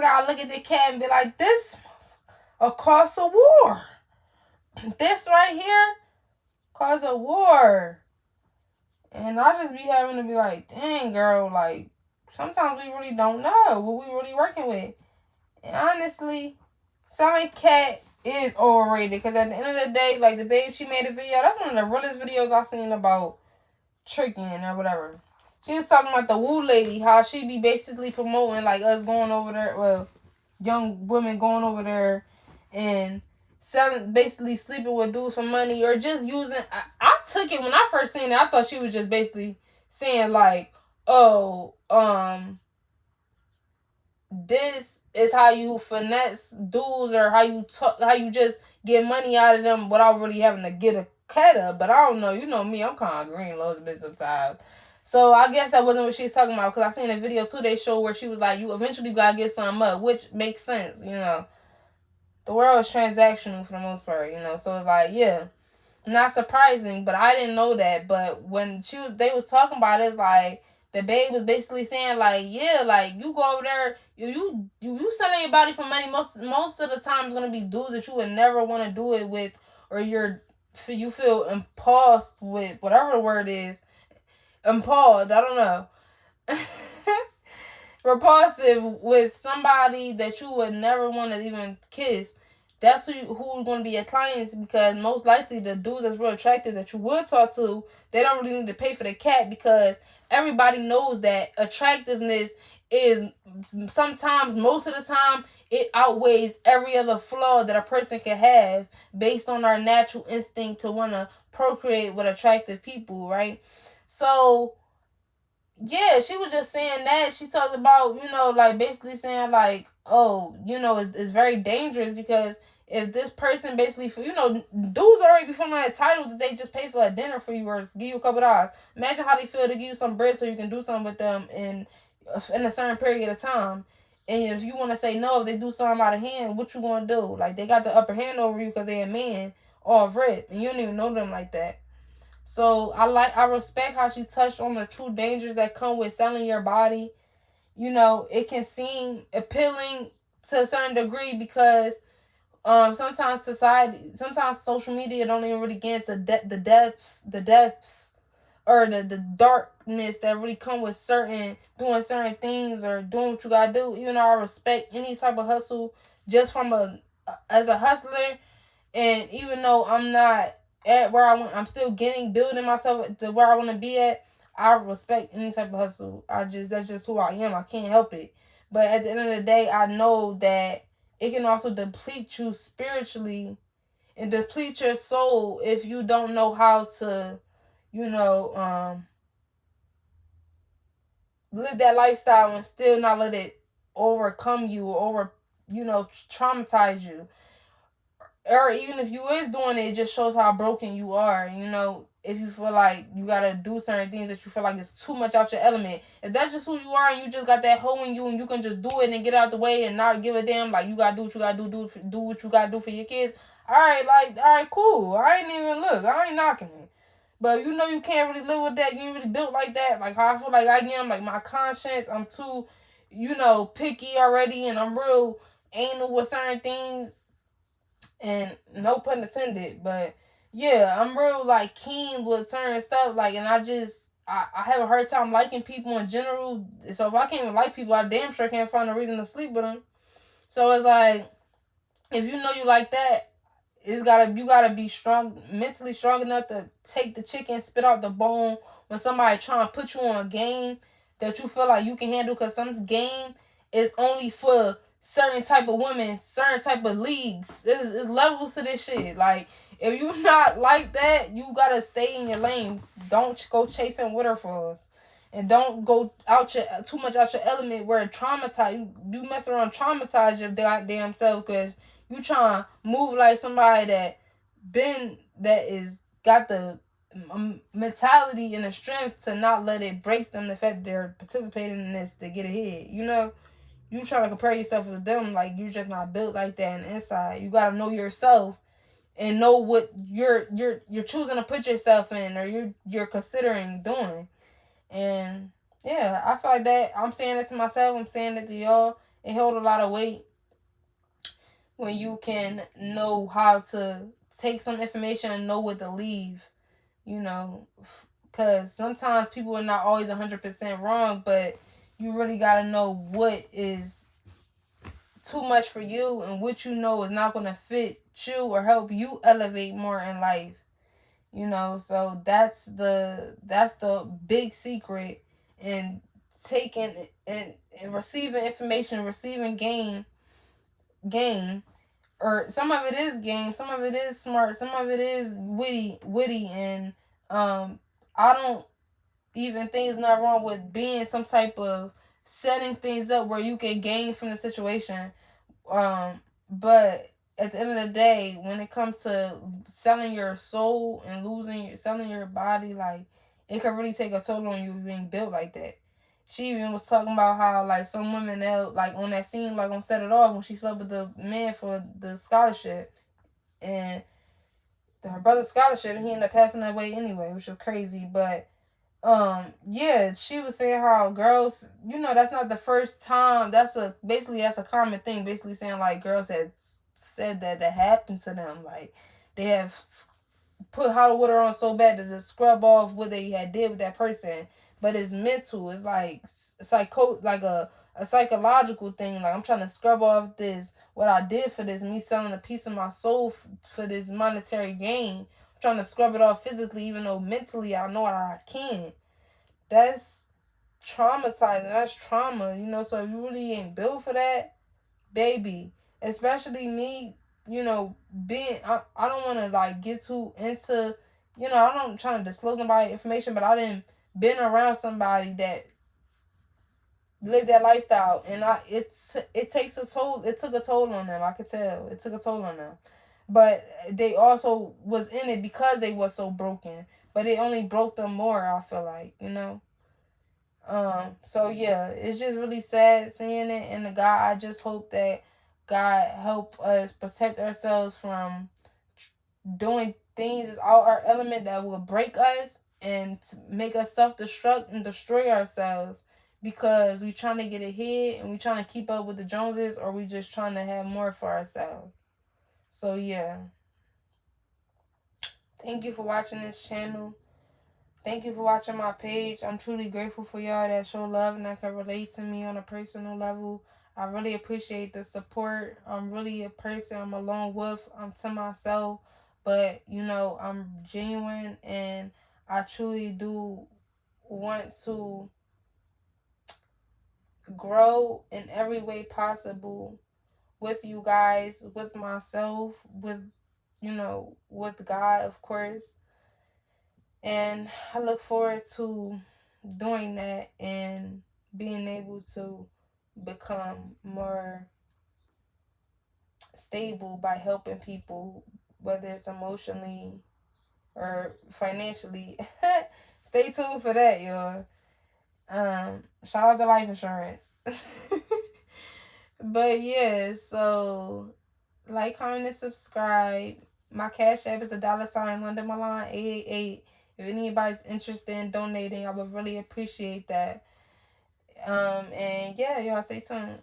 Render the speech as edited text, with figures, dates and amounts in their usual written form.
gotta look at the cat and be like, this a cause of war. This right here cause a war. And I just be having to be like, dang, girl, like, sometimes we really don't know what we really working with. And honestly, selling cat is overrated because at the end of the day, like the babe, she made a video. That's one of the realest videos I've seen about tricking or whatever. She was talking about the woo lady, how she be basically promoting like us going over there, well, young women going over there and selling, basically sleeping with dudes for money or just using. I took it when I first seen it. I thought she was just basically saying like, oh, this is how you finesse dudes or how you talk, how you just get money out of them without really having to get a cut up. But I don't know. You know me, I'm kind of green loads a bit sometimes. So I guess that wasn't what she was talking about because I seen a video too. They show where she was like, you eventually gotta get something up, which makes sense. You know, the world is transactional for the most part. You know, so it's like, yeah, not surprising, but I didn't know that. But when they was talking about it, it's like the babe was basically saying like, yeah, like you go over there, you selling your body for money. Most of the time, it's gonna be dudes that you would never want to do it with, or you feel impulsed with, whatever the word is, impulsed. I don't know. Repulsive with somebody that you would never want to even kiss. That's who's going to be your clients because most likely the dudes that's real attractive that you would talk to, they don't really need to pay for the cat because everybody knows that attractiveness is sometimes, most of the time, it outweighs every other flaw that a person can have based on our natural instinct to want to procreate with attractive people, right? So yeah, she was just saying that. She talked about, like basically saying like, oh, it's very dangerous because if this person basically, for dudes already be feeling entitled that they just pay for a dinner for you or give you a couple dollars. Imagine how they feel to give you some bread so you can do something with them in a certain period of time. And if you want to say no, if they do something out of hand, what you gonna do? Like they got the upper hand over you because they a man off rip, and you don't even know them like that. So I respect how she touched on the true dangers that come with selling your body. It can seem appealing to a certain degree because sometimes social media don't even really get into the depths or the darkness that really come with doing certain things or doing what you gotta do. Even though I respect any type of hustle just from as a hustler, and even though I'm not at where I want, I'm still building myself to where I want to be at. I respect any type of hustle. That's just who I am. I can't help it. But at the end of the day, I know that it can also deplete you spiritually and deplete your soul if you don't know how to, you know, live that lifestyle and still not let it overcome you or traumatize you. Or even if you is doing it, it just shows how broken you are. If you feel like you gotta do certain things that you feel like it's too much out your element. If that's just who you are and you just got that hole in you and you can just do it and get out the way and not give a damn, like you gotta do what you gotta do what you gotta do for your kids. All right, cool. I ain't even look. I ain't knocking it. But you can't really live with that. You ain't really built like that. Like how I feel like I am. Like my conscience, I'm too, picky already, and I'm real anal with certain things, and no pun intended, but yeah, I'm real like keen with certain stuff, like, and I have a hard time liking people in general. So if I can't even like people, I damn sure can't find a reason to sleep with them. So it's like, if you know you like that, you gotta be strong, mentally strong enough to take the chicken, spit out the bone when somebody trying to put you on a game that you feel like you can handle. Cause some game is only for certain type of women, certain type of leagues. It's levels to this shit. Like if you not like that, you gotta stay in your lane. Don't go chasing waterfalls. And don't go too much out your element where it traumatize you mess around, traumatize your goddamn self because you trying to move like somebody that is got the mentality and the strength to not let it break them, the fact that they're participating in this to get ahead. You trying to compare yourself with them, like you're just not built like that on the inside. You gotta know yourself and know what you're choosing to put yourself in or you're considering doing. And yeah, I feel like that. I'm saying it to myself. I'm saying it to y'all. It hold a lot of weight when you can know how to take some information and know what to leave, you know, because sometimes people are not always 100% wrong, but you really got to know what is too much for you and what you know is not going to fit you or help you elevate more in life, you know. So that's the big secret in taking and receiving information, receiving game, or some of it is game, some of it is smart, some of it is witty, and I don't even think it's not wrong with being some type of setting things up where you can gain from the situation. But at the end of the day, when it comes to selling your soul and selling your body, like, it can really take a toll on you being built like that. She even was talking about how, like, some women, they'll, like, on that scene, like, on Set It Off, when she slept with the man for the scholarship, and her brother's scholarship, and he ended up passing away anyway, which was crazy. But yeah, she was saying how girls, that's not the first time. That's a common thing, basically saying, like, girls had said that happened to them, like, they have put hot water on so bad to scrub off what they had did with that person. But it's mental. It's like like a psychological thing. Like, I'm trying to scrub off this, what I did for this, me selling a piece of my soul for this monetary gain. I'm trying to scrub it off physically, even though mentally I know I can't. That's traumatizing. That's trauma, So if you really ain't built for that, baby, especially me, being, I don't want to, like, get too into, I don't trying to disclose nobody information, but I didn't been around somebody that lived that lifestyle, and it takes a toll. It took a toll on them. I could tell it took a toll on them, but they also was in it because they were so broken. But it only broke them more. I feel like. So yeah, it's just really sad seeing it. And I just hope that God help us protect ourselves from doing things out our element that will break us and make us self-destruct and destroy ourselves, because we trying to get ahead and we trying to keep up with the Joneses, or we just trying to have more for ourselves. So yeah, thank you for watching this channel. Thank you for watching my page. I'm truly grateful for y'all that show love and that can relate to me on a personal level. I really appreciate the support. I'm really a person. I'm a lone wolf. I'm to myself. But, I'm genuine, and I truly do want to grow in every way possible with you guys, with myself, with God, of course. And I look forward to doing that and being able to become more stable by helping people, whether it's emotionally or financially. Stay tuned for that, y'all. Shout out to life insurance. But yeah, so like, comment, and subscribe. My cash app is $, London Milan 888. If anybody's interested in donating, I would really appreciate that. And yeah, y'all stay tuned.